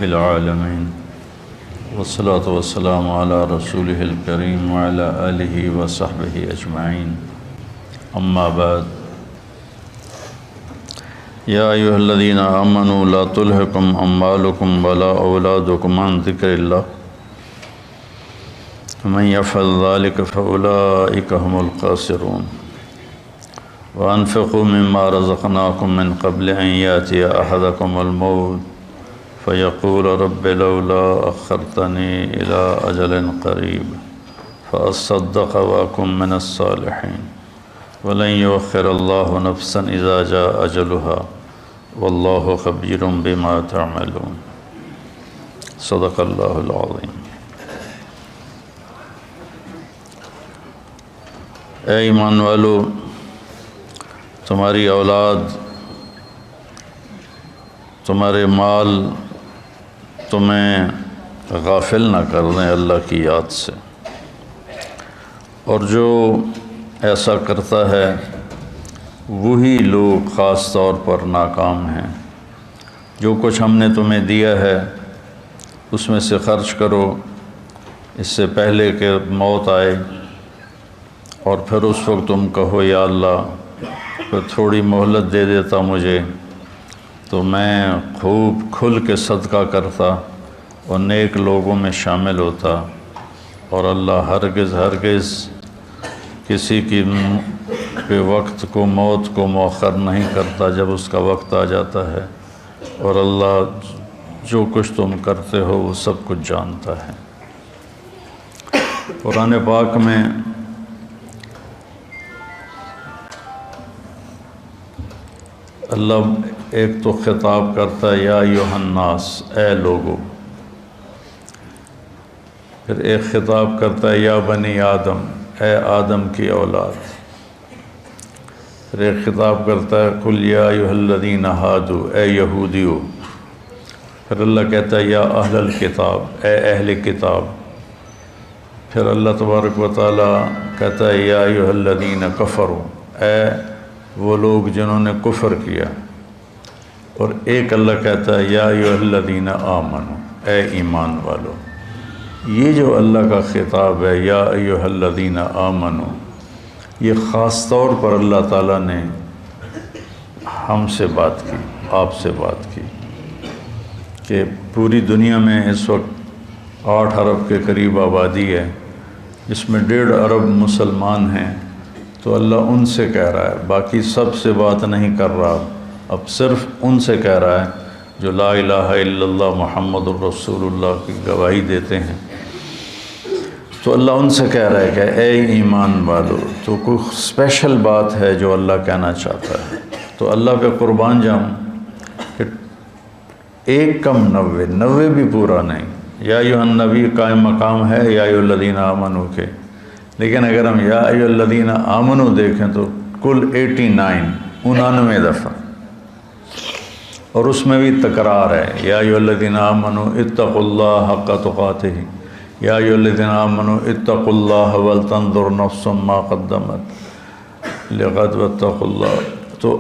رب العالمين والصلاة والسلام على رسوله الكريم وعلى آله وصحبه أجمعين أما بعد يا أيها الذين آمنوا لا تلهكم أموالكم ولا أولادكم عن ذكر الله ومن يفعل ذلك فأولئك هم الخاسرون وأنفقوا مما رزقناكم من قبل أن يأتي أحدكم الموت فيقول رب لولا أخرتني إلى أجل قريب فأصدق وأكن من الصالحين ولن يؤخر الله نفسا إذا جاء أجلها والله خبير بما تعملون صدق الله العظيم۔ اے ایمان والو، تمہاری اولاد، تمہارے مال تمہیں غافل نہ کر دیں اللہ کی یاد سے، اور جو ایسا کرتا ہے وہی لوگ خاص طور پر ناکام ہیں۔ جو کچھ ہم نے تمہیں دیا ہے اس میں سے خرچ کرو اس سے پہلے کہ موت آئے، اور پھر اس وقت تم کہو یا اللہ پھر تھوڑی مہلت دے دیتا مجھے تو میں خوب کھل کے صدقہ کرتا اور نیک لوگوں میں شامل ہوتا، اور اللہ ہرگز کسی کی وقت کو، موت کو مؤخر نہیں کرتا جب اس کا وقت آ جاتا ہے، اور اللہ جو کچھ تم کرتے ہو وہ سب کچھ جانتا ہے۔ قرآن پاک میں اللہ ایک تو خطاب کرتا ہے یا ایھا الناس، اے لوگو، پھر ایک خطاب کرتا ہے یا بنی آدم، اے آدم کی اولاد، پھر ایک خطاب کرتا ہے قل یا ایھا الذین ھادوا، اے یہودیو، پھر اللہ کہتا ہے یا اہل الکتاب، اے اہل کتاب، پھر اللہ تبارک و تعالیٰ کہتا ہے یا ایھا الذین کفروا، اے وہ لوگ جنہوں نے کفر کیا، اور ایک اللہ کہتا ہے یا ایھا الذین آمنوا، اے ایمان والو۔ یہ جو اللہ کا خطاب ہے یا ایھا الذین آمنوا، یہ خاص طور پر اللہ تعالیٰ نے ہم سے بات کی، آپ سے بات کی، کہ پوری دنیا میں اس وقت 8 ارب کے قریب آبادی ہے، جس میں 1.5 ارب مسلمان ہیں، تو اللہ ان سے کہہ رہا ہے، باقی سب سے بات نہیں کر رہا، اب صرف ان سے کہہ رہا ہے جو لا الہ الا اللہ محمد الرسول اللہ کی گواہی دیتے ہیں۔ تو اللہ ان سے کہہ رہا ہے کہ اے ایمان والو، تو کوئی اسپیشل بات ہے جو اللہ کہنا چاہتا ہے، تو اللہ پہ قربان جاؤں کہ 1 کم 90 بھی پورا نہیں۔ یا ایھا النبی قائم مقام ہے یا ایھا الذین آمنوا کے، لیکن اگر ہم یا ایھا الذین آمنوا دیکھیں تو کل 99 دفعہ، اور اس میں بھی تکرار ہے، یا ایھا الذین آمنوا اتقوا اللہ حق تقاتہ، یا ایھا الذین آمنوا اتقوا اللہ ولتنظر نفس ما قدمت لغد واتقوا اللہ۔ تو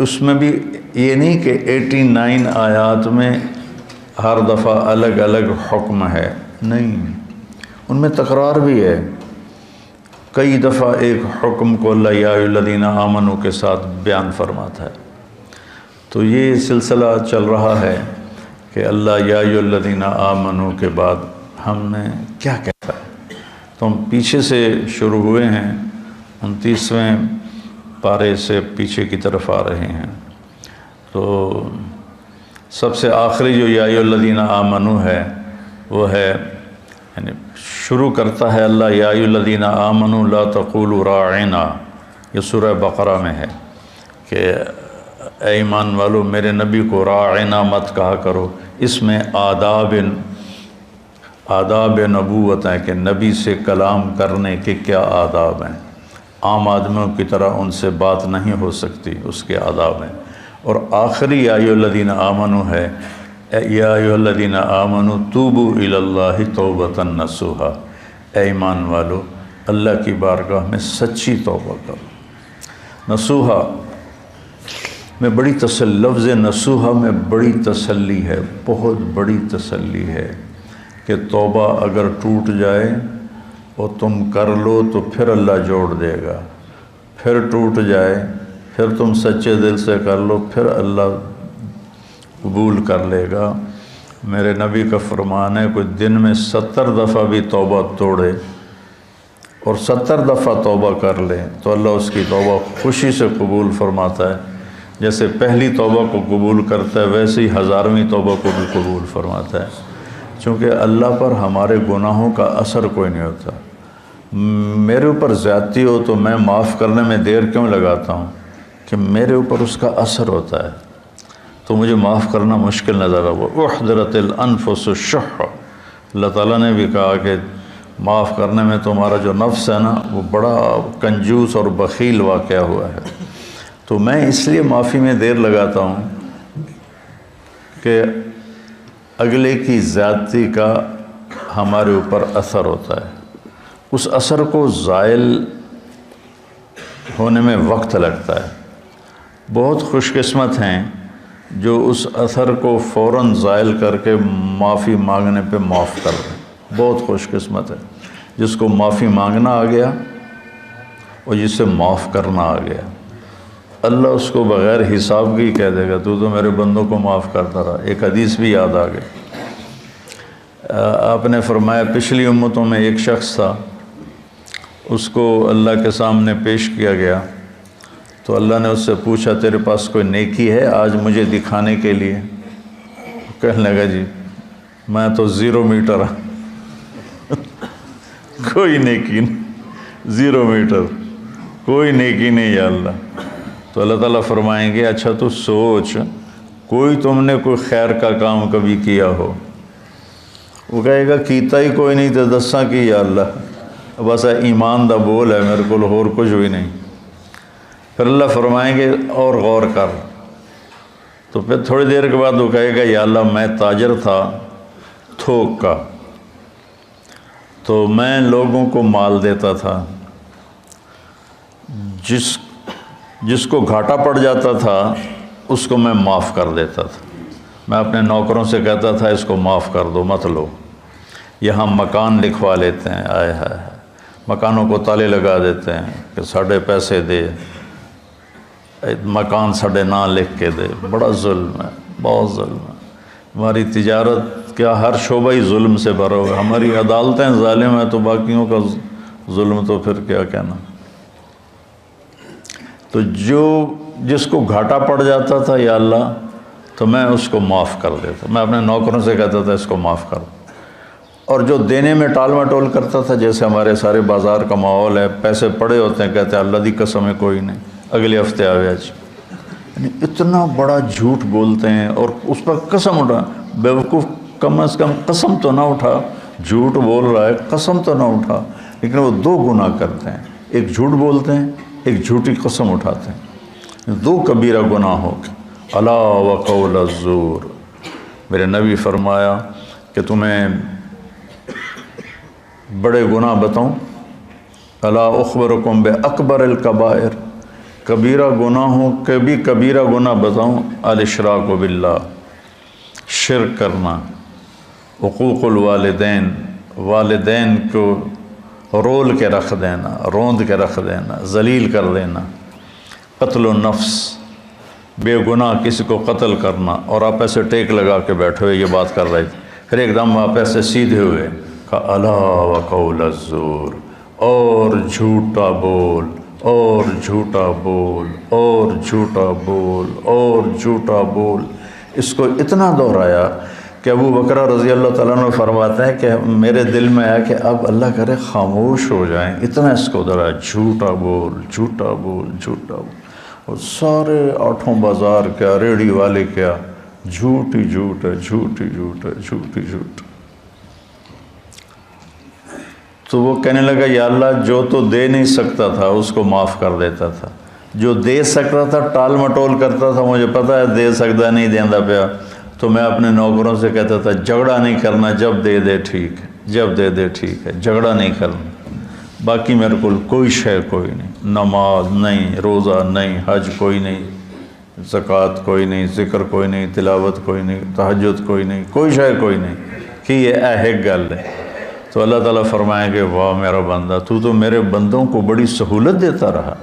اس میں بھی یہ نہیں کہ 89 آیات میں ہر دفعہ الگ الگ حکم ہے، نہیں، ان میں تکرار بھی ہے۔ کئی دفعہ ایک حکم کو اللہ یا ایھا الذین آمنوا کے ساتھ بیان فرماتا ہے۔ تو یہ سلسلہ چل رہا ہے کہ اللہ یا ایھا الذین آمنوا کے بعد ہم نے کیا کہتا ہے، تو ہم پیچھے سے شروع ہوئے ہیں، 29ویں پارے سے پیچھے کی طرف آ رہے ہیں۔ تو سب سے آخری جو یا ایھا الذین آمنوا ہے وہ ہے، یعنی شروع کرتا ہے اللہ یا ایھا الذین آمنوا لا تقولوا راعنا، یہ سورہ بقرہ میں ہے کہ اے ایمان والو میرے نبی کو راعنا مت کہا کرو۔ اس میں آداب نبوت ہیں کہ نبی سے کلام کرنے کے کیا آداب ہیں، عام آدمیوں کی طرح ان سے بات نہیں ہو سکتی، اس کے آداب ہیں۔ اور آخری یا ایھا الذین آمنوا ہے یا ایھا الذین آمنوا توبوا الی اللہ توبۃ نصوحا، اے ایمان والو اللہ کی بارگاہ میں سچی توبہ کرو۔ نصوحا میں بڑی لفظ نصوحہ میں بڑی تسلی ہے، بہت بڑی تسلی ہے کہ توبہ اگر ٹوٹ جائے اور تم کر لو تو پھر اللہ جوڑ دے گا، پھر ٹوٹ جائے پھر تم سچے دل سے کر لو پھر اللہ قبول کر لے گا۔ میرے نبی کا فرمان ہے کوئی دن میں 70 دفعہ بھی توبہ توڑے اور 70 دفعہ توبہ کر لے تو اللہ اس کی توبہ خوشی سے قبول فرماتا ہے، جیسے پہلی توبہ کو قبول کرتا ہے ویسے ہی 1000ویں توبہ کو بھی قبول فرماتا ہے، چونکہ اللہ پر ہمارے گناہوں کا اثر کوئی نہیں ہوتا۔ میرے اوپر زیادتی ہو تو میں معاف کرنے میں دیر کیوں لگاتا ہوں کہ میرے اوپر اس کا اثر ہوتا ہے، تو مجھے معاف کرنا مشکل نظر آ وہ احضرت الانفس الشح۔ اللہ تعالیٰ نے بھی کہا کہ معاف کرنے میں تمہارا جو نفس ہے نا وہ بڑا کنجوس اور بخیل واقعہ ہوا ہے، تو میں اس لیے معافی میں دیر لگاتا ہوں کہ اگلے کی زیادتی کا ہمارے اوپر اثر ہوتا ہے، اس اثر کو زائل ہونے میں وقت لگتا ہے۔ بہت خوش قسمت ہیں جو اس اثر کو فوراً زائل کر کے معافی مانگنے پہ معاف کر دیں، بہت خوش قسمت ہے جس کو معافی مانگنا آ گیا اور جسے معاف کرنا آ گیا۔ اللہ اس کو بغیر حساب کی کہہ دے گا تو میرے بندوں کو معاف کرتا رہا۔ ایک حدیث بھی یاد آ گئی، آپ نے فرمایا پچھلی امتوں میں ایک شخص تھا، اس کو اللہ کے سامنے پیش کیا گیا تو اللہ نے اس سے پوچھا تیرے پاس کوئی نیکی ہے آج مجھے دکھانے کے لیے؟ کہنے لگا جی میں تو 0 میٹر کوئی نیکی نہیں، 0 میٹر کوئی نیکی نہیں یا اللہ۔ تو اللہ تعالیٰ فرمائیں گے اچھا تو سوچ کوئی تم نے کوئی خیر کا کام کبھی کیا ہو؟ وہ کہے گا کیتا ہی کوئی نہیں تو دساں کی یا اللہ، بس ایمان دا بول ہے میرے کو اور کچھ بھی نہیں۔ پھر اللہ فرمائیں گے اور غور کر، تو پھر تھوڑی دیر کے بعد وہ کہے گا یا اللہ میں تاجر تھا تھوک کا، تو میں لوگوں کو مال دیتا تھا، جس کو گھاٹا پڑ جاتا تھا اس کو میں معاف کر دیتا تھا۔ میں اپنے نوکروں سے کہتا تھا اس کو معاف کر دو مت لو، یہاں مکان لکھوا لیتے ہیں، آئے ہائے مکانوں کو تالے لگا دیتے ہیں کہ ساڑھے پیسے دے، مکان ساڑھے نہ لکھ کے دے، بڑا ظلم ہے، بہت ظلم ہے۔ ہماری تجارت کیا ہر شعبہ ہی ظلم سے بھرا ہوا ہے، ہماری عدالتیں ظالم ہیں تو باقیوں کا ظلم تو پھر کیا کہنا۔ تو جس کو گھاٹا پڑ جاتا تھا یا اللہ تو میں اس کو معاف کر دیتا، میں اپنے نوکروں سے کہتا تھا اس کو معاف کر دو، اور جو دینے میں ٹال مٹول کرتا تھا جیسے ہمارے سارے بازار کا ماحول ہے، پیسے پڑے ہوتے ہیں کہتے ہیں اللہ دی قسم ہے کوئی نہیں اگلے ہفتے آوے جی، یعنی اتنا بڑا جھوٹ بولتے ہیں اور اس پر قسم اٹھا، بیوقوف کم از کم قسم تو نہ اٹھا، جھوٹ بول رہا ہے قسم تو نہ اٹھا، لیکن وہ 2 گناہ کرتے ہیں، ایک جھوٹ بولتے ہیں ایک جھوٹی قسم اٹھاتے ہیں، 2 کبیرہ گناہ ہو کے الا وقول الزور۔ میرے نبی فرمایا کہ تمہیں بڑے گناہ بتاؤں، الا اخبرکم باکبر الکبائر، کبیرہ گناہوں کے بھی کبیرہ گناہ بتاؤں، الاشراک باللہ، شرک کرنا، حقوق الوالدین، والدین کو رول کے رکھ دینا، روند کے رکھ دینا، ذلیل کر دینا، قتل النفس، بے گناہ کسی کو قتل کرنا، اور آپ ایسے ٹیک لگا کے بیٹھے ہوئے یہ بات کر رہے تھے، پھر ایک دم آپ ایسے سیدھے ہوئے کہا الا وقول الزور، اور جھوٹا بول اور جھوٹا بول اور جھوٹا بول اور جھوٹا بول۔ اس کو اتنا دہرایا کہ ابو بکر رضی اللہ تعالیٰ عنہ فرماتے ہیں کہ میرے دل میں آیا کہ اب اللہ کرے خاموش ہو جائیں، اتنا اس کو دہرایا، جھوٹا بول جھوٹا بول جھوٹا بول، اور سارے 8 بازار کیا ریڑھی والے کیا جھوٹ ہی جھوٹ ہے، جھوٹ ہی جھوٹ ہے، جھوٹ ہی جھوٹ۔ تو وہ کہنے لگا یا اللہ جو تو دے نہیں سکتا تھا اس کو معاف کر دیتا تھا، جو دے سکتا تھا ٹال مٹول کرتا تھا، مجھے پتہ ہے دے سکتا نہیں دیندا پیا، تو میں اپنے نوکروں سے کہتا تھا جھگڑا نہیں کرنا، جب دے دے ٹھیک ہے، جب دے دے ٹھیک ہے، جھگڑا نہیں کرنا، باقی میرے کو کوئی شے کوئی نہیں، نماز نہیں، روزہ نہیں، حج کوئی نہیں، زکوٰۃ کوئی نہیں، ذکر کوئی نہیں، تلاوت کوئی نہیں، تہجد کوئی نہیں، کوئی شے کوئی نہیں کہ یہ ایک گل ہے، تو اللہ تعالیٰ فرمائیں گے واہ میرا بندہ، تو میرے بندوں کو بڑی سہولت دیتا رہا،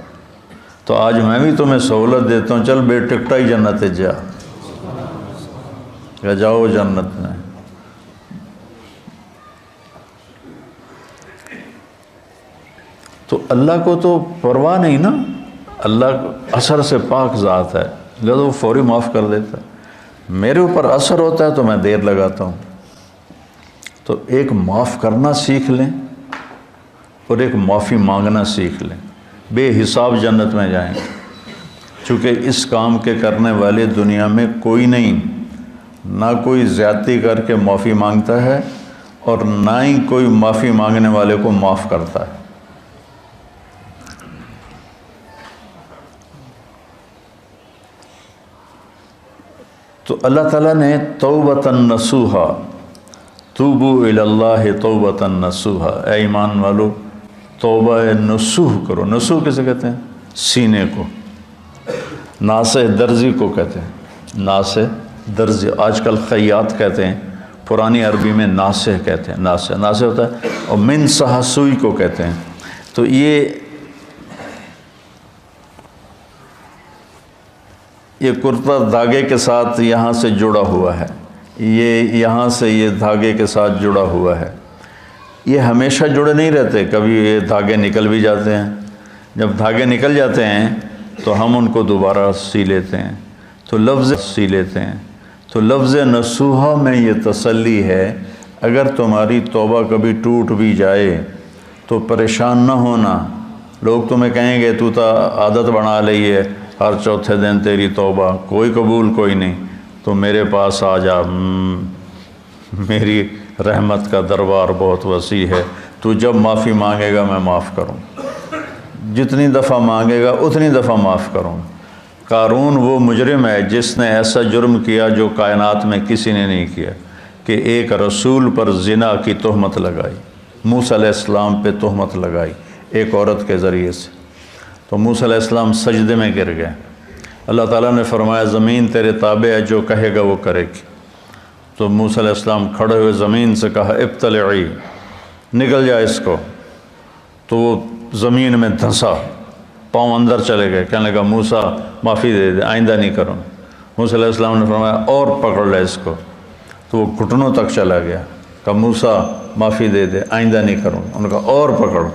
تو آج میں بھی تمہیں سہولت دیتا ہوں، چل بے ٹکٹا ہی جنت جا، یا جاؤ جنت میں۔ تو اللہ کو تو پرواہ نہیں نا، اللہ اثر سے پاک ذات ہے، لہذا وہ فوری معاف کر دیتا ہے۔ میرے اوپر اثر ہوتا ہے تو میں دیر لگاتا ہوں۔ تو ایک معاف کرنا سیکھ لیں اور ایک معافی مانگنا سیکھ لیں، بے حساب جنت میں جائیں گے، چونکہ اس کام کے کرنے والے دنیا میں کوئی نہیں، نہ کوئی زیادتی کر کے معافی مانگتا ہے اور نہ ہی کوئی معافی مانگنے والے کو معاف کرتا ہے۔ تو اللہ تعالیٰ نے توبۃ نصوحا، توبوا الی اللہ توبۃ نصوحا، اے ایمان والو توبہ نصوح کرو۔ نصوح کسے کہتے ہیں؟ سینے کو، ناصح درزی کو کہتے ہیں، ناصح درزی، آج کل خیاط کہتے ہیں، پرانی عربی میں ناصح کہتے ہیں، ناصح ہوتا ہے، اور من صح سوئی کو کہتے ہیں۔ تو یہ کرتا دھاگے کے ساتھ یہاں سے جڑا ہوا ہے، یہ یہاں سے یہ دھاگے کے ساتھ جڑا ہوا ہے، یہ ہمیشہ جڑے نہیں رہتے، کبھی یہ دھاگے نکل بھی جاتے ہیں۔ جب دھاگے نکل جاتے ہیں تو ہم ان کو دوبارہ سی لیتے ہیں، تو لفظ سی لیتے ہیں۔ تو لفظ نصوحہ میں یہ تسلی ہے، اگر تمہاری توبہ کبھی ٹوٹ بھی جائے تو پریشان نہ ہونا۔ لوگ تمہیں کہیں گے تو عادت بنا لی ہے، ہر چوتھے دن تیری توبہ، کوئی قبول کوئی نہیں، تو میرے پاس آ جا، میری رحمت کا دربار بہت وسیع ہے، تو جب معافی مانگے گا میں معاف کروں، جتنی دفعہ مانگے گا اتنی دفعہ معاف کروں۔ قارون وہ مجرم ہے جس نے ایسا جرم کیا جو کائنات میں کسی نے نہیں کیا، کہ ایک رسول پر زنا کی تہمت لگائی، موسیٰ علیہ السلام پہ تہمت لگائی ایک عورت کے ذریعے سے، تو موسیٰ علیہ السلام سجدے میں گر گئے۔ اللہ تعالیٰ نے فرمایا زمین تیرے تابع ہے، جو کہے گا وہ کرے گی۔ تو موسیٰ علیہ السلام کھڑے ہوئے زمین سے کہا ابتلعی، نکل جائے اس کو، تو وہ زمین میں دھنسا، پاؤں اندر چلے گئے، کہنے لگا موسیٰ معافی دے دے، آئندہ نہیں کروں۔ موسیٰ علیہ السلام نے فرمایا اور پکڑ لے اس کو، تو وہ گھٹنوں تک چلا گیا، کہا موسیٰ معافی دے دے، آئندہ نہیں کروں۔ انہوں نے کہا اور پکڑ،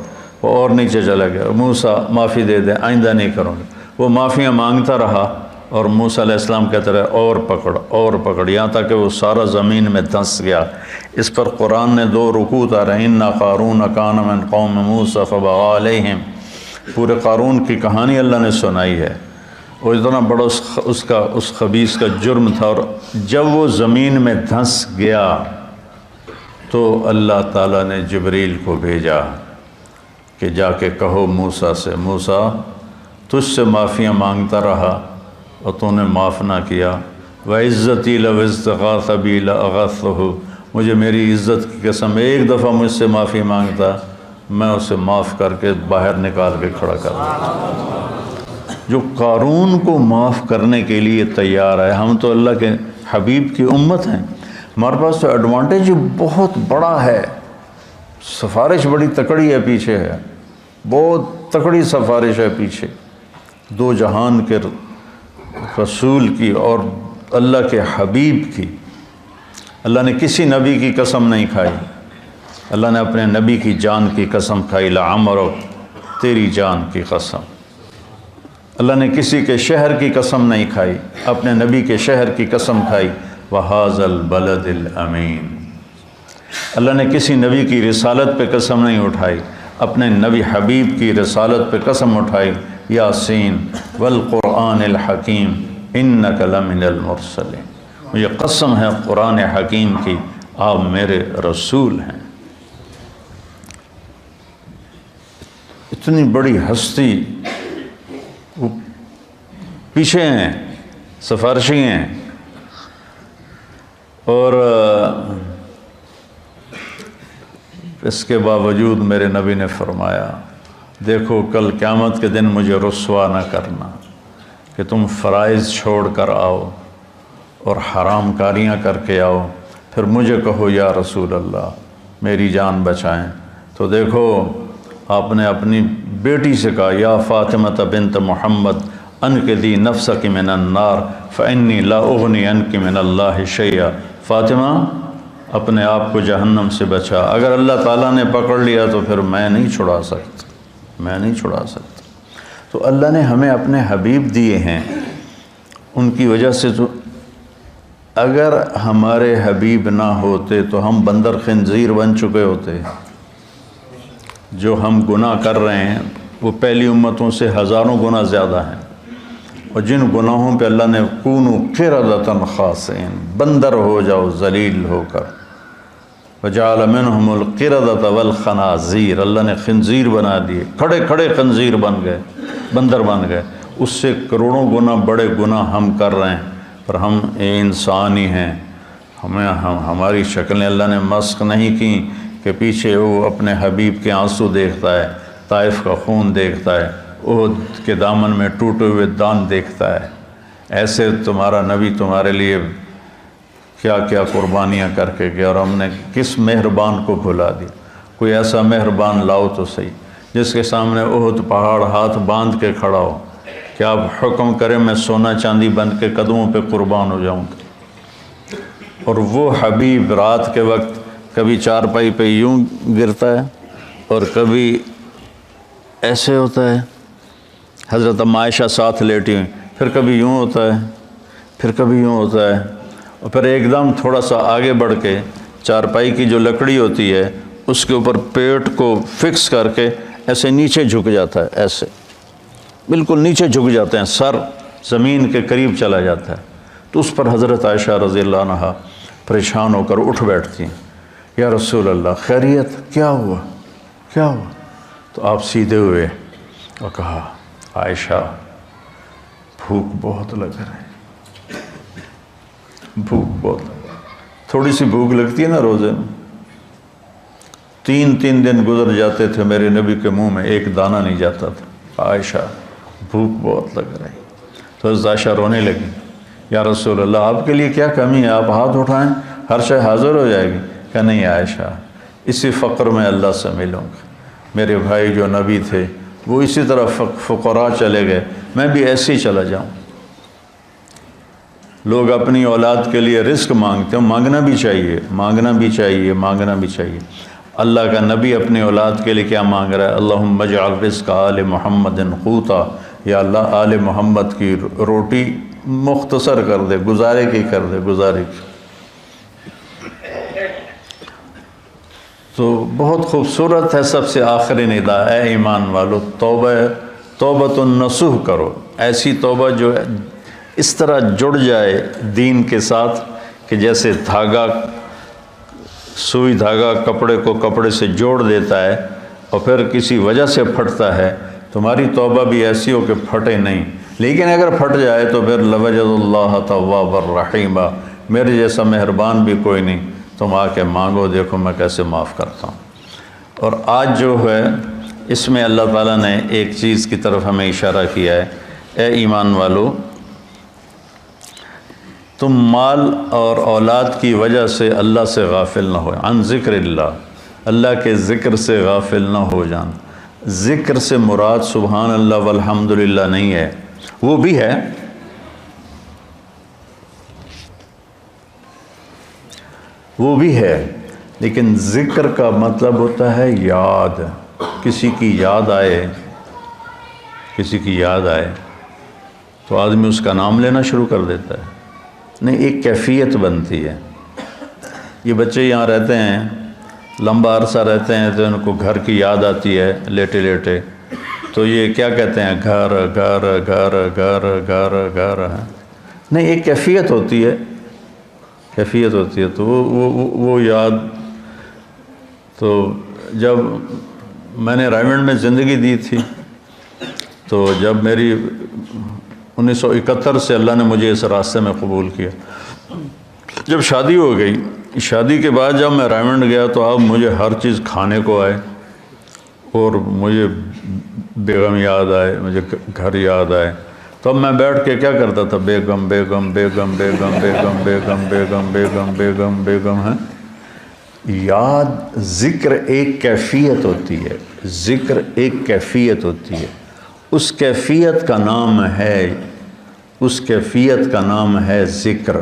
وہ اور نیچے چلا گیا، موسیٰ معافی دے دے، آئندہ نہیں کروں۔ وہ معافیاں مانگتا رہا اور موسیٰ علیہ السلام کہتے رہے اور پکڑ اور پکڑ، یہاں تک کہ وہ سارا زمین میں دھنس گیا۔ اس پر قرآن نے 2 رکوع اتارے، اِنَّ قَارُونَ كَانَ مِن قَوْمِ مُوسَىٰ فَبَغَىٰ عَلَيْهِمْ۔ پورے قارون کی کہانی اللہ نے سنائی ہے، اور اتنا بڑا اس خبیث کا جرم تھا، اور جب وہ زمین میں دھنس گیا تو اللہ تعالیٰ نے جبریل کو بھیجا کہ جا کے کہو موسیٰ سے، موسیٰ تجھ سے معافیاں مانگتا رہا اور تو نے معاف نہ کیا، وَعِزَّتِي لَوْ اسْتَغَاثَ بِي لَأَغَثْتُهُ، مجھے میری عزت کی قسم ایک دفعہ مجھ سے معافی مانگتا، میں اسے معاف کر کے باہر نکال کے کھڑا کر دیتا۔ جو قارون کو معاف کرنے کے لیے تیار ہے، ہم تو اللہ کے حبیب کی امت ہیں، ہمارے پاس تو ایڈوانٹیج بہت بڑا ہے، سفارش بڑی تکڑی ہے پیچھے ہے، بہت تکڑی سفارش ہے پیچھے، 2 جہان کے رسول کی اور اللہ کے حبیب کی۔ اللہ نے کسی نبی کی قسم نہیں کھائی، اللہ نے اپنے نبی کی جان کی قسم کھائی، لعمرک، تیری جان کی قسم۔ اللہ نے کسی کے شہر کی قسم نہیں کھائی، اپنے نبی کے شہر کی قسم کھائی، وَهَٰذَا الْبَلَدِ الْأَمِينَ۔ اللہ نے کسی نبی کی رسالت پہ قسم نہیں اٹھائی، اپنے نبی حبیب کی رسالت پہ قسم اٹھائی، یاسین والقرآن الحکیم انک لمن المرسلین، مجھے قسم ہے قرآن حکیم کی، آپ میرے رسول ہیں۔ اتنی بڑی ہستی وہ پیچھے ہیں، سفارشی ہیں، اور اس کے باوجود میرے نبی نے فرمایا دیکھو کل قیامت کے دن مجھے رسوا نہ کرنا، کہ تم فرائض چھوڑ کر آؤ اور حرام کاریاں کر کے آؤ، پھر مجھے کہو یا رسول اللہ میری جان بچائیں۔ تو دیکھو آپ نے اپنی بیٹی سے کہا یا فاطمہ بنت محمد انقذی نفسک من النار فانی لا اغنی عنک من اللہ شیئا، فاطمہ اپنے آپ کو جہنم سے بچا، اگر اللہ تعالیٰ نے پکڑ لیا تو پھر میں نہیں چھڑا سکتا، میں نہیں چھڑا سکتا۔ تو اللہ نے ہمیں اپنے حبیب دیے ہیں، ان کی وجہ سے تو اگر ہمارے حبیب نہ ہوتے تو ہم بندر خنزیر بن چکے ہوتے۔ جو ہم گناہ کر رہے ہیں وہ پہلی امتوں سے ہزاروں گنا زیادہ ہیں، اور جن گناہوں پہ اللہ نے کونوا قردۃ خاسئین، بندر ہو جاؤ ذلیل ہو کر، وجعل منہم القردۃ والخنازیر، اللہ نے خنزیر بنا دیے، کھڑے کھڑے خنزیر بن گئے، بندر بن گئے۔ اس سے کروڑوں گنا بڑے گناہ ہم کر رہے ہیں، پر ہم انسان ہی ہیں، ہماری شکلیں اللہ نے مسخ نہیں کی کہ پیچھے وہ اپنے حبیب کے آنسو دیکھتا ہے، طائف کا خون دیکھتا ہے، احد کے دامن میں ٹوٹے ہوئے دان دیکھتا ہے۔ ایسے تمہارا نبی تمہارے لیے کیا کیا قربانیاں کر کے گیا، اور ہم نے کس مہربان کو بھلا دیا۔ کوئی ایسا مہربان لاؤ تو صحیح جس کے سامنے احد پہاڑ ہاتھ باندھ کے کھڑا ہو کہ آپ حکم کریں میں سونا چاندی بن کے قدموں پہ قربان ہو جاؤں گا۔ اور وہ حبیب رات کے وقت کبھی چارپائی پہ یوں گرتا ہے اور کبھی ایسے ہوتا ہے، حضرت عائشہ ساتھ لیٹی ہوئی، پھر کبھی یوں ہوتا ہے، پھر کبھی یوں ہوتا ہے، اور پھر ایک دم تھوڑا سا آگے بڑھ کے چارپائی کی جو لکڑی ہوتی ہے اس کے اوپر پیٹ کو فکس کر کے ایسے نیچے جھک جاتا ہے، ایسے بالکل نیچے جھک جاتے ہیں، سر زمین کے قریب چلا جاتا ہے۔ تو اس پر حضرت عائشہ رضی اللہ عنہا پریشان ہو کر اٹھ بیٹھتی ہیں، یا رسول اللہ خیریت، کیا ہوا کیا ہوا؟ تو آپ سیدھے ہوئے اور کہا عائشہ بھوک بہت لگ رہی، بھوک بہت، تھوڑی سی بھوک لگتی ہے نا روزے میں، 3 دن گزر جاتے تھے میرے نبی کے منہ میں ایک دانہ نہیں جاتا تھا، عائشہ بھوک بہت لگ رہی۔ تو حضرت عائشہ رونے لگی، یا رسول اللہ آپ کے لیے کیا کمی ہے، آپ ہاتھ اٹھائیں ہر شے حاضر ہو جائے گی۔ کہ نہیں عائشہ، اسی فقر میں اللہ سے ملوں گا، میرے بھائی جو نبی تھے وہ اسی طرح فقراء چلے گئے، میں بھی ایسے ہی چلا جاؤں۔ لوگ اپنی اولاد کے لیے رزق مانگتے ہیں، مانگنا بھی چاہیے، مانگنا بھی چاہیے، مانگنا بھی چاہیے۔ اللہ کا نبی اپنی اولاد کے لیے کیا مانگ رہا ہے؟ اللہم اجعل رزق آل محمد قوتا، یا اللہ آل محمد کی روٹی مختصر کر دے، گزارے کی کر دے، گزارے کی۔ تو بہت خوبصورت ہے سب سے آخری ندا، اے ایمان والو توبۃ النصوح کرو، ایسی توبہ جو اس طرح جڑ جائے دین کے ساتھ کہ جیسے دھاگا، سوئی دھاگا کپڑے کو کپڑے سے جوڑ دیتا ہے اور پھر کسی وجہ سے پھٹتا ہے، تمہاری توبہ بھی ایسی ہو کہ پھٹے نہیں، لیکن اگر پھٹ جائے تو پھر لوجد اللہ توابا الرحیمہ، میرے جیسا مہربان بھی کوئی نہیں، تم آ کے مانگو دیکھو میں کیسے معاف کرتا ہوں۔ اور آج جو ہے اس میں اللہ تعالیٰ نے ایک چیز کی طرف ہمیں اشارہ کیا ہے، اے ایمان والو تم مال اور اولاد کی وجہ سے اللہ سے غافل نہ ہو، عن ذکر اللہ، اللہ کے ذکر سے غافل نہ ہو جان۔ ذکر سے مراد سبحان اللہ والحمدللہ نہیں ہے، وہ بھی ہے، وہ بھی ہے، لیکن ذکر کا مطلب ہوتا ہے یاد، کسی کی یاد آئے، کسی کی یاد آئے تو آدمی اس کا نام لینا شروع کر دیتا ہے، نہیں ایک کیفیت بنتی ہے۔ یہ بچے یہاں رہتے ہیں، لمبا عرصہ رہتے ہیں تو ان کو گھر کی یاد آتی ہے لیٹے لیٹے، تو یہ کیا کہتے ہیں گھر گھر گھر گھر گھر گھر، نہیں ایک کیفیت ہوتی ہے، کیفیت ہوتی ہے، تو وہ یاد۔ تو جب میں نے رائمنڈ میں زندگی دی تھی تو جب میری 1971 سے اللہ نے مجھے اس راستے میں قبول کیا، جب شادی ہو گئی، شادی کے بعد جب میں رائمنڈ گیا تو اب مجھے ہر چیز کھانے کو آئے، اور مجھے بیگم یاد آئے، مجھے گھر یاد آئے، تو اب میں بیٹھ کے کیا کرتا تھا؟ بیگم بیگم بیگم بیگم بیگم بیگم بیگم بیگم بیگم بیگم ہے. یاد ذکر ایک کیفیت ہوتی ہے، ذکر ایک کیفیت ہوتی ہے، اس کیفیت کا نام ہے، اس کیفیت کا نام ہے ذکر.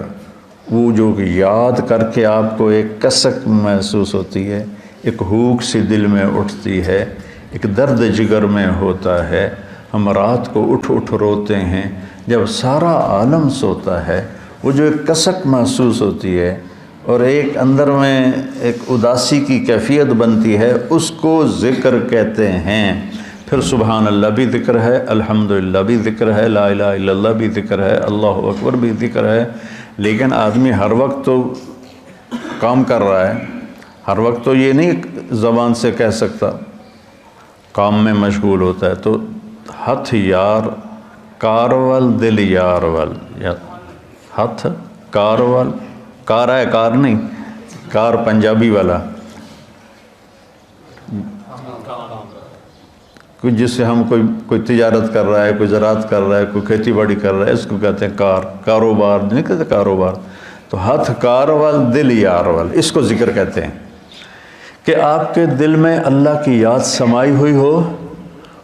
وہ جو یاد کر کے آپ کو ایک کسک محسوس ہوتی ہے، ایک ہوک سی دل میں اٹھتی ہے، ایک درد جگر میں ہوتا ہے. ہم رات کو اٹھ اٹھ روتے ہیں جب سارا عالم سوتا ہے. وہ جو ایک کسک محسوس ہوتی ہے اور ایک اندر میں ایک اداسی کی کیفیت بنتی ہے، اس کو ذکر کہتے ہیں. پھر سبحان اللہ بھی ذکر ہے، الحمدللہ بھی ذکر ہے، لا الہ الا اللہ بھی ذکر ہے، اللہ اکبر بھی ذکر ہے. لیکن آدمی ہر وقت تو کام کر رہا ہے، ہر وقت تو یہ نہیں زبان سے کہہ سکتا، کام میں مشغول ہوتا ہے. تو ہتھ یار کارول دل یار ول، ہتھ کارول، کار ہے کار نہیں، کار پنجابی والا، کوئی جس سے ہم کوئی تجارت کر رہا ہے، کوئی زراعت کر رہا ہے، کوئی کھیتی باڑی کر رہا ہے، اس کو کہتے ہیں کار. کاروبار نہیں کہتے کاروبار. تو ہتھ کارول دل یارول، اس کو ذکر کہتے ہیں کہ آپ کے دل میں اللہ کی یاد سمائی ہوئی ہو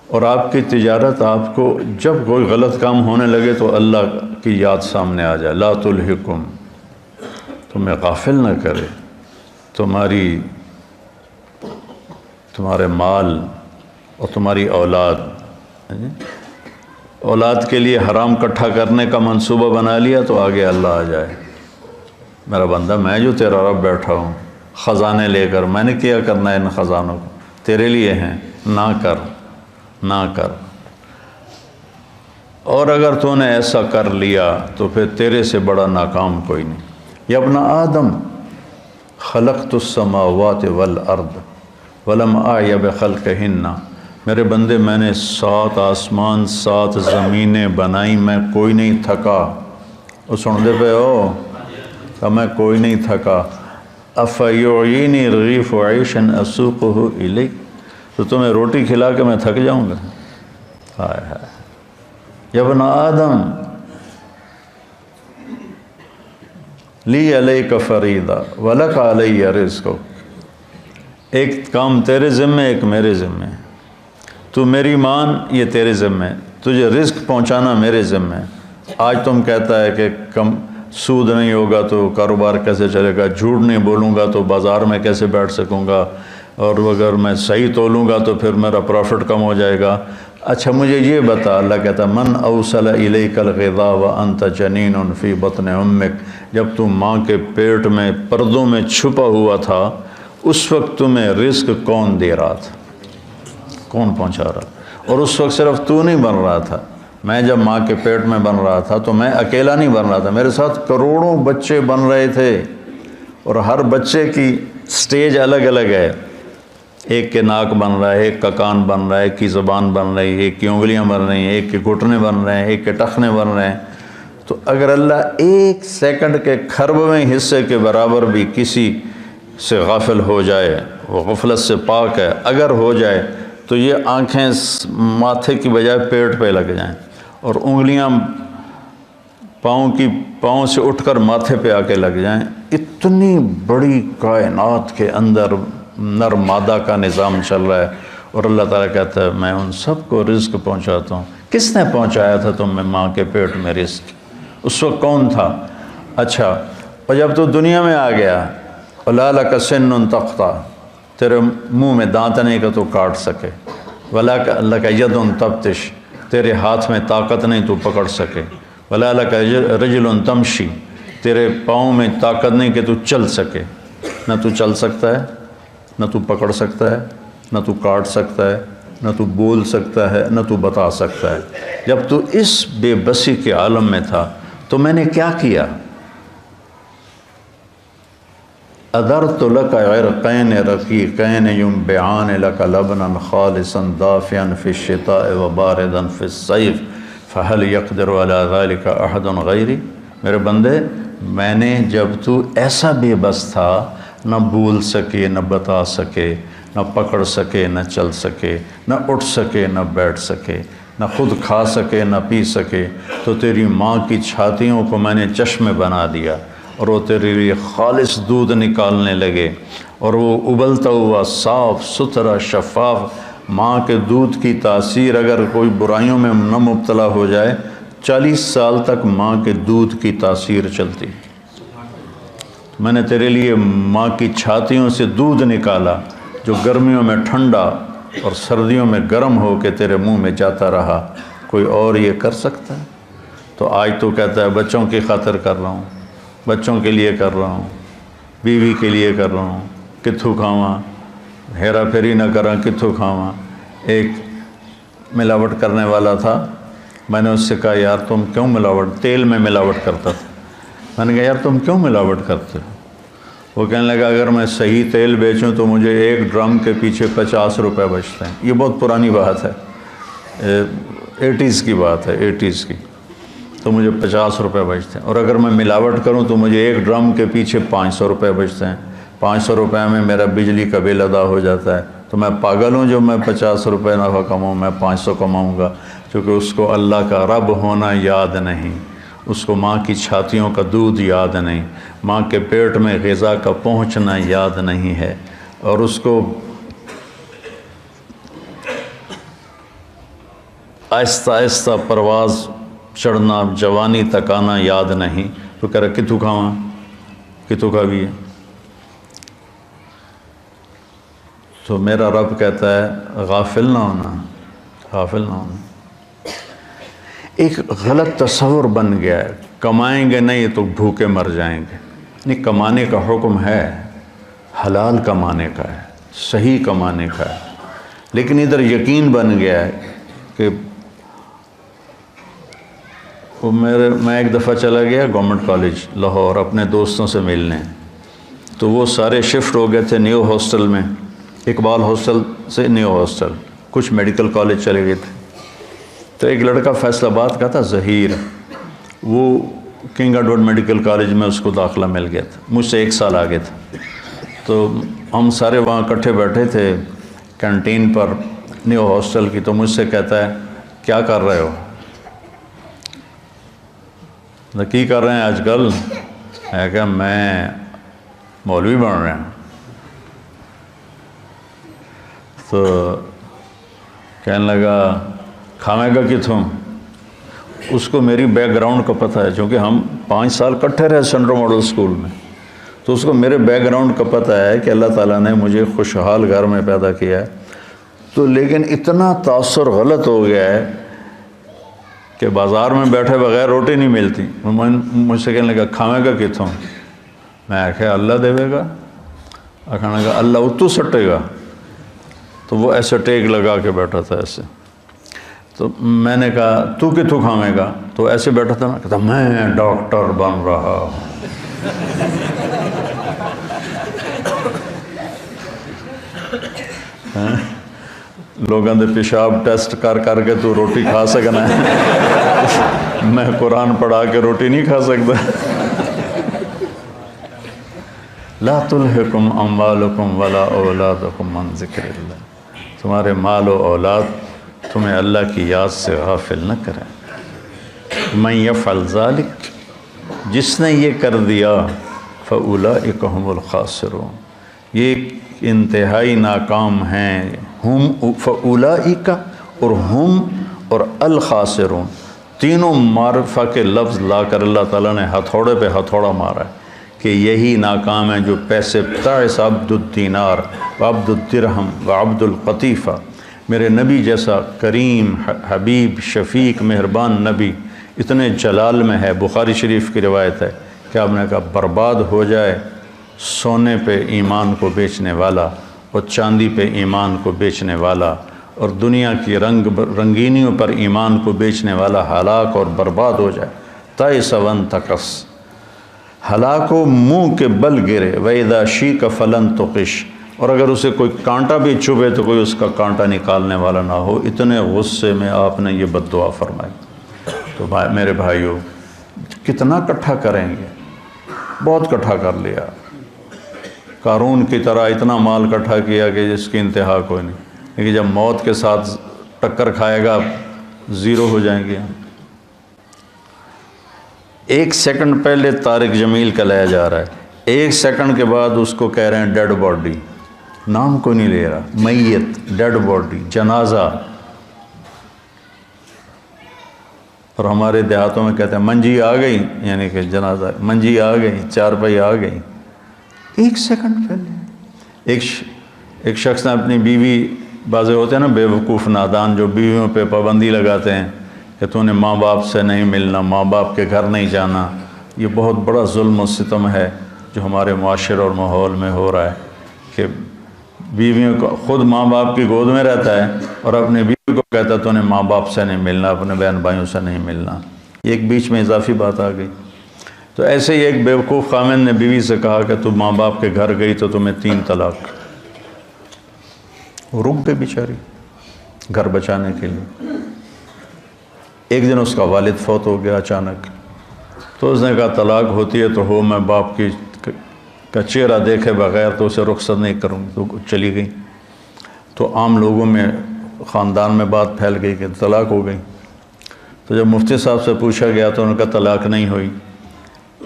اور آپ کی تجارت آپ کو جب کوئی غلط کام ہونے لگے تو اللہ کی یاد سامنے آ جائے. لا تلہکم، تمہیں غافل نہ کرے تمہارے مال اور تمہاری اولاد. اولاد کے لیے حرام کٹھا کرنے کا منصوبہ بنا لیا تو آگے اللہ آ جائے، میرا بندہ میں جو تیرا رب بیٹھا ہوں خزانے لے کر، میں نے کیا کرنا ہے ان خزانوں کو، تیرے لیے ہیں، نہ کر نہ کر. اور اگر تو نے ایسا کر لیا تو پھر تیرے سے بڑا ناکام کوئی نہیں. یا ابن آدم خلقت السماوات والارض ولم اعی بخلقہن، میرے بندے میں نے 7 آسمان 7 زمینیں بنائی، میں کوئی نہیں تھکا. وہ سن دے پہ ہو کہ میں کوئی نہیں تھکا. افیعینی رغیف عیشا اسوقہ الیک، تو تمہیں روٹی کھلا کے میں تھک جاؤں گا؟ ہائے ہائے. یا ابن آدم لی علیک فریضہ ولک علی رزق، ایک کام تیرے ذمے ایک میرے ذمے. تو میری مان، یہ تیرے ذمے، تجھے رزق پہنچانا میرے ذمے. آج تم کہتا ہے کہ کم سود نہیں ہوگا تو کاروبار کیسے چلے گا، جھوٹ نہیں بولوں گا تو بازار میں کیسے بیٹھ سکوں گا، اور اگر میں صحیح تولوں گا تو پھر میرا پروفٹ کم ہو جائے گا. اچھا مجھے یہ بتا، اللہ کہتا من اوصل الیک الغذاء وانت جنین فی بطن امک، جب تم ماں کے پیٹ میں پردوں میں چھپا ہوا تھا اس وقت تمہیں رزق کون دے رہا تھا، کون پہنچا رہا؟ اور اس وقت صرف تو نہیں بن رہا تھا. میں جب ماں کے پیٹ میں بن رہا تھا تو میں اکیلا نہیں بن رہا تھا، میرے ساتھ کروڑوں بچے بن رہے تھے، اور ہر بچے کی سٹیج الگ الگ ہے. ایک کے ناک بن رہا ہے، ایک کا کان بن رہا ہے، ایک کی زبان بن رہی ہے، ایک کی انگلیاں بن رہی ہیں، ایک کے گھٹنے بن رہے ہیں، ایک کے ٹخنے بن رہے ہیں. تو اگر اللہ ایک سیکنڈ کے کھربویں حصے کے برابر بھی کسی سے غافل ہو جائے، وہ غفلت سے پاک ہے، اگر ہو جائے تو یہ آنکھیں ماتھے کی بجائے پیٹ پہ لگ جائیں اور انگلیاں پاؤں سے اٹھ کر ماتھے پہ آ کے لگ جائیں. اتنی بڑی کائنات کے اندر نر مادہ کا نظام چل رہا ہے، اور اللہ تعالیٰ کہتا ہے میں ان سب کو رزق پہنچاتا ہوں. کس نے پہنچایا تھا تم میں ماں کے پیٹ میں رزق؟ اس وقت کون تھا؟ اچھا، اور جب تو دنیا میں آ گیا، وَلَا لَكَ سِنٌّ تَقْطَعُ، تیرے منہ میں دانت نہیں کہ تو کاٹ سکے، وَلَا لَكَ يَدٌ تَبْطِشُ، تیرے ہاتھ میں طاقت نہیں تو پکڑ سکے، وَلَا لَكَ رِجْلٌ تَمْشِي، تیرے پاؤں میں طاقت نہیں کہ تو چل سکے. نہ تو چل سکتا ہے، نہ تو پکڑ سکتا ہے، نہ تو کاٹ سکتا ہے، نہ تو بول سکتا ہے، نہ تو بتا سکتا ہے. جب تو اس بے بسی کے عالم میں تھا تو میں نے کیا کیا؟ اَدَرْتُ لَكَ عِرْقَيْنِ رَقِيقَيْنِ يُنْبِعَانِ لَكَ لَبْنًا خَالِصًا دَافِيًا فِي الشِّتَاءِ وَبَارِدًا فِي الصَّيْفِ فَهَلْ يَقْدِرُ عَلَى ذَلِكَ أَحَدٌ غَيْرِي. میرے بندے، میں نے جب تو ایسا بے بس تھا، نہ بول سکے، نہ بتا سکے، نہ پکڑ سکے، نہ چل سکے، نہ اٹھ سکے، نہ بیٹھ سکے، نہ خود کھا سکے نہ پی سکے، تو تیری ماں کی چھاتیوں کو میں نے چشمے بنا دیا اور وہ تیرے لیے خالص دودھ نکالنے لگے، اور وہ ابلتا ہوا صاف ستھرا شفاف ماں کے دودھ کی تاثیر اگر کوئی برائیوں میں نہ مبتلا ہو جائے، 40 سال تک ماں کے دودھ کی تاثیر چلتی۔ میں نے تیرے لیے ماں کی چھاتیوں سے دودھ نکالا جو گرمیوں میں ٹھنڈا اور سردیوں میں گرم ہو کے تیرے منہ میں جاتا رہا، کوئی اور یہ کر سکتا ہے؟ تو آج تو کہتا ہے بچوں کی خاطر کر رہا ہوں، بچوں کے لیے کر رہا ہوں، بیوی کے لیے کر رہا ہوں، کتھوں کھاواں، ہیرا پھیری نہ کراں کتھوں کھاواں۔ ایک ملاوٹ کرنے والا تھا، میں نے اس سے کہا یار تم کیوں ملاوٹ، تیل میں ملاوٹ کرتا تھا، میں نے کہا یار تم کیوں ملاوٹ کرتے ہو؟ وہ کہنے لگا اگر میں صحیح تیل بیچوں تو مجھے ایک ڈرم کے پیچھے 50 روپے بچتے ہیں۔ یہ بہت پرانی بات ہے، 80s کی بات ہے، 80s کی، تو مجھے 50 روپے بچتے ہیں، اور اگر میں ملاوٹ کروں تو مجھے ایک ڈرم کے پیچھے 500 روپے بچتے ہیں۔ 500 روپے میں میرا بجلی کا بل ادا ہو جاتا ہے، تو میں پاگل ہوں جو میں 50 روپے نفع کماؤں، میں 500 کماؤں گا، کیونکہ اس کو اللہ کا رب ہونا یاد نہیں، اس کو ماں کی چھاتیوں کا دودھ یاد نہیں، ماں کے پیٹ میں غذا کا پہنچنا یاد نہیں ہے، اور اس کو آہستہ آہستہ پرواز چڑھنا، جوانی تک آنا یاد نہیں، تو کہہ رہا کتوں کھاواں، کتوں کا بھی ہے۔ تو میرا رب کہتا ہے غافل نہ ہونا، غافل نہ ہونا۔ ایک غلط تصور بن گیا ہے، کمائیں گے نہیں تو بھوکے مر جائیں گے۔ نہیں، کمانے کا حکم ہے، حلال کمانے کا ہے، صحیح کمانے کا ہے، لیکن ادھر یقین بن گیا ہے کہ میں ایک دفعہ چلا گیا گورنمنٹ کالج لاہور اپنے دوستوں سے ملنے، تو وہ سارے شفٹ ہو گئے تھے نیو ہاسٹل میں، اقبال ہاسٹل سے نیو ہاسٹل، کچھ میڈیکل کالج چلے گئے تھے۔ تو ایک لڑکا فیصل آباد کا تھا، ظہیر، وہ کنگ ایڈورڈ میڈیکل کالج میں اس کو داخلہ مل گیا تھا، مجھ سے 1 سال آگے تھا۔ تو ہم سارے وہاں اکٹھے بیٹھے تھے کینٹین پر نیو ہاسٹل کی، تو مجھ سے کہتا ہے کیا کر رہے ہو؟ کی کر رہے ہیں آج کل؟ ہے کہ میں مولوی بن رہے ہیں۔ تو کہنے لگا کھاویں گا کتوں؟ اس کو میری بیک گراؤنڈ کا پتہ ہے، چونکہ ہم 5 سال کٹھے رہے سینٹرل ماڈل اسکول میں، تو اس کو میرے بیک گراؤنڈ کا پتہ ہے کہ اللہ تعالیٰ نے مجھے خوشحال گھر میں پیدا کیا ہے۔ تو لیکن اتنا تاثر غلط ہو گیا ہے کہ بازار میں بیٹھے بغیر روٹی نہیں ملتی۔ مجھ سے کہنے لگا کھاویں گا کتوں؟ میں آخیا اللہ دے گا، کہنے لگا اللہ اتو سٹے گا، تو وہ ایسے ٹیک لگا کے بیٹھا تھا ایسے۔ تو میں نے کہا تو کتوں کھاویں گا؟ تو ایسے بیٹھا تھا نا، کہتا میں ڈاکٹر بن رہا ہوں۔ لوگوں دے پیشاب ٹیسٹ کر کر کے تو روٹی کھا سکنا ہے، میں قرآن پڑھا کے روٹی نہیں کھا سکتا۔ لا تلہکم اموالکم ولا اولادکم عن ذکر اللہ، تمہارے مال و اولاد تمہیں اللہ کی یاد سے غافل نہ کریں۔ من یفعل ذلک، جس نے یہ کر دیا، فاولئک هم الخاسرون، یہ انتہائی ناکام ہیں، ہم فاولئک اور ہم اور الخاسرون، تینوں معرفہ کے لفظ لا کر اللہ تعالیٰ نے ہتھوڑے پہ ہتھوڑا مارا ہے کہ یہی ناکام ہیں جو پیسے تعس عبد الدینار وعبد الدرہم وعبد القطیفہ، میرے نبی جیسا کریم حبیب شفیق مہربان نبی اتنے جلال میں ہے، بخاری شریف کی روایت ہے کہ آپ نے کہا برباد ہو جائے سونے پہ ایمان کو بیچنے والا اور چاندی پہ ایمان کو بیچنے والا اور دنیا کی رنگینیوں پر ایمان کو بیچنے والا ہلاک اور برباد ہو جائے۔ تائس وانتکس، ہلاک و منہ کے بل گرے، وَإِذَا شِيكَ فَلَن تُقِشْ، اور اگر اسے کوئی کانٹا بھی چبھے تو کوئی اس کا کانٹا نکالنے والا نہ ہو۔ اتنے غصے میں آپ نے یہ بد دعا فرمائی۔ تو میرے بھائیو، کتنا کٹھا کریں گے؟ بہت کٹھا کر لیا، قارون کی طرح اتنا مال کٹھا کیا کہ جس کی انتہا کوئی نہیں، لیکن جب موت کے ساتھ ٹکر کھائے گا زیرو ہو جائیں گے. 1 سیکنڈ پہلے طارق جمیل کا لایا جا رہا ہے، 1 سیکنڈ کے بعد اس کو کہہ رہے ہیں ڈیڈ باڈی، نام کو نہیں لے رہا، میت، ڈیڈ باڈی، جنازہ. اور ہمارے دیہاتوں میں کہتے ہیں منجی آ گئی، یعنی کہ جنازہ، منجی آ گئی، چارپائی آ گئی. 1 سیکنڈ پہلے ایک شخص نے اپنی بیوی، بعضے ہوتے ہیں نا بے وقوف نادان جو بیویوں پہ پابندی لگاتے ہیں کہ تو نے ماں باپ سے نہیں ملنا، ماں باپ کے گھر نہیں جانا. یہ بہت بڑا ظلم و ستم ہے جو ہمارے معاشرے اور ماحول میں ہو رہا ہے کہ بیویوں کو، خود ماں باپ کی گود میں رہتا ہے اور اپنے بیوی کو کہتا ہے تو نے ماں باپ سے نہیں ملنا، اپنے بہن بھائیوں سے نہیں ملنا. ایک بیچ میں اضافی بات آ گئی. تو ایسے ہی ایک بیوقوف خامن نے بیوی سے کہا کہ تو ماں باپ کے گھر گئی تو تمہیں 3 طلاق. وہ رک گئی بیچاری گھر بچانے کے لیے. ایک دن اس کا والد فوت ہو گیا اچانک، تو اس نے کہا طلاق ہوتی ہے تو ہو، میں باپ کا چہرہ دیکھے بغیر تو اسے رخصت نہیں کروں گی. تو چلی گئی. تو عام لوگوں میں، خاندان میں بات پھیل گئی کہ طلاق ہو گئی. تو جب مفتی صاحب سے پوچھا گیا تو ان کا طلاق نہیں ہوئی،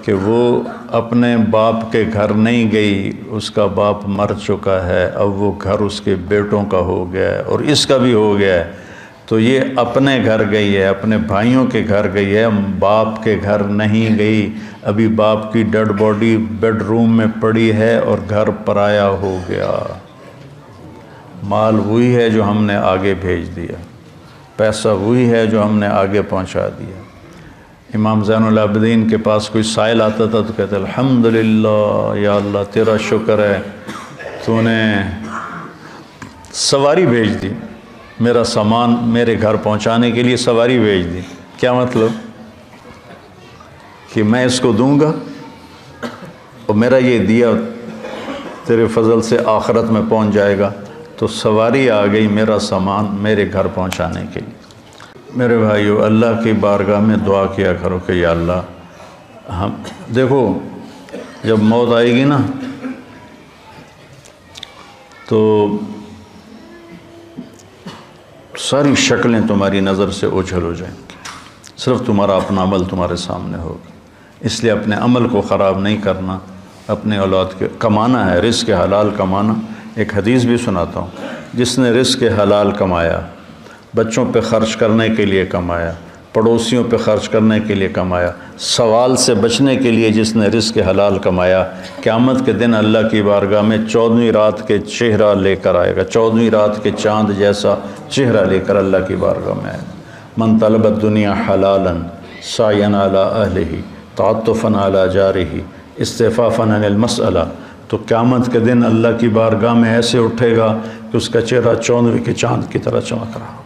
کہ وہ اپنے باپ کے گھر نہیں گئی، اس کا باپ مر چکا ہے، اب وہ گھر اس کے بیٹوں کا ہو گیا ہے اور اس کا بھی ہو گیا ہے. تو یہ اپنے گھر گئی ہے، اپنے بھائیوں کے گھر گئی ہے، باپ کے گھر نہیں گئی. ابھی باپ کی ڈیڈ باڈی بیڈ روم میں پڑی ہے اور گھر پرایا ہو گیا. مال وہی ہے جو ہم نے آگے بھیج دیا، پیسہ وہی ہے جو ہم نے آگے پہنچا دیا. امام زین العابدین کے پاس کوئی سائل آتا تھا تو کہتے الحمدللہ یا اللہ تیرا شکر ہے تو نے سواری بھیج دی، میرا سامان میرے گھر پہنچانے کے لیے سواری بھیج دی. کیا مطلب؟ کہ میں اس کو دوں گا اور میرا یہ دیا تیرے فضل سے آخرت میں پہنچ جائے گا. تو سواری آ گئی میرا سامان میرے گھر پہنچانے کے لیے. میرے بھائیو، اللہ کی بارگاہ میں دعا کیا کرو کہ یا اللہ، ہم دیکھو جب موت آئے گی نا تو ساری شکلیں تمہاری نظر سے اوجھل ہو جائیں گی، صرف تمہارا اپنا عمل تمہارے سامنے ہوگا. اس لیے اپنے عمل کو خراب نہیں کرنا، اپنے اولاد کے کمانا ہے، رزق حلال کمانا. ایک حدیث بھی سناتا ہوں، جس نے رزق حلال کمایا، بچوں پہ خرچ کرنے کے لیے کمایا، پڑوسیوں پہ خرچ کرنے کے لیے کمایا، سوال سے بچنے کے لیے جس نے رزق حلال کمایا، قیامت کے دن اللہ کی بارگاہ میں 14ویں رات کے چہرہ لے کر آئے گا، 14ویں رات کے چاند جیسا چہرہ لے کر اللہ کی بارگاہ میں آئے گا. من طلب الدنیا حلالا سعیا علی اہلہ تعطفا علی جارہ استعفافا عن المسئلہ. تو قیامت کے دن اللہ کی بارگاہ میں ایسے اٹھے گا کہ اس کا چہرہ 14ویں کے چاند کی طرح چمک رہا.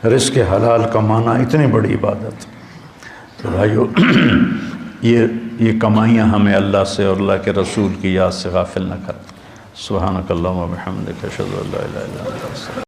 رزق حلال کمانا اتنی بڑی عبادت. تو بھائیو، یہ کمائیاں ہمیں اللہ سے اور اللہ کے رسول کی یاد سے غافل نہ کریں. سبحانک اللہم و بحمدک، اشہد ان لا الہ الا انت.